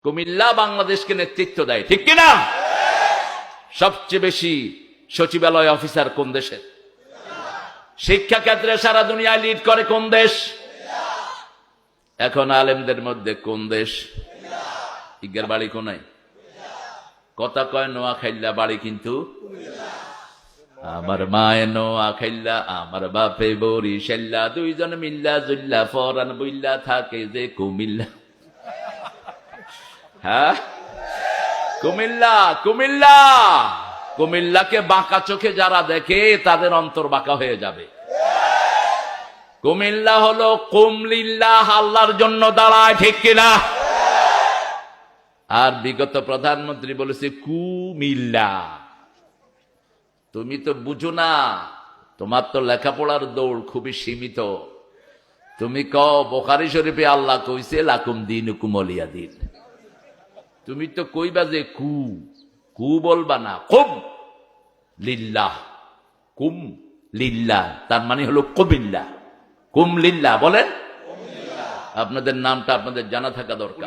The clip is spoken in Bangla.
কুমিল্লা বাংলাদেশকে নেতৃত্ব দেয়, ঠিক কিনা? সবচেয়ে বেশি সচিবালয় অফিসার কোন দেশের? শিক্ষা ক্ষেত্রে সারা দুনিয়ায় লিড করে কোন দেশ? এখন আলেমদের মধ্যে কোন দেশ? ইজ্ঞার বাড়ি কোনায়? কথা কয় নোয়াখাইল্লা, বাড়ি কিন্তু আমার মায়ে নোয়াখাইল্লা, আমার বাপে বরিশাল্লা, দুইজন মিল্লা জুল্লা ফরান বইল্লা থাকে যে কুমিল্লা। হ্যাঁ, কুমিল্লা কুমিল্লা কুমিল্লাকে বাঁকা চোখে যারা দেখে তাদের অন্তর বাঁকা হয়ে যাবে। কুমিল্লা হলো কুমলিল্লাহ, আল্লাহর জন্য দাঁড়ায়, ঠিক কিনা? আর বিগত প্রধানমন্ত্রী বলেছে কুমিল্লা। তুমি তো বুঝো না, তোমার তো লেখাপড়ার দৌড় খুবই সীমিত। তুমি কও বুখারী শরীফে আল্লাহ কইছে লাকুম দীনুকুম ওয়ালিয়া দীন। তুমি তো কইবা যে কু কু বলবা না, কুম লিল্লাহ, কুম লিল্লাহ, তার মানে হলো কুমিল্লা। কুম লিল্লাহ বলেন। আপনাদের নামটা আপনাদের জানা থাকা দরকার।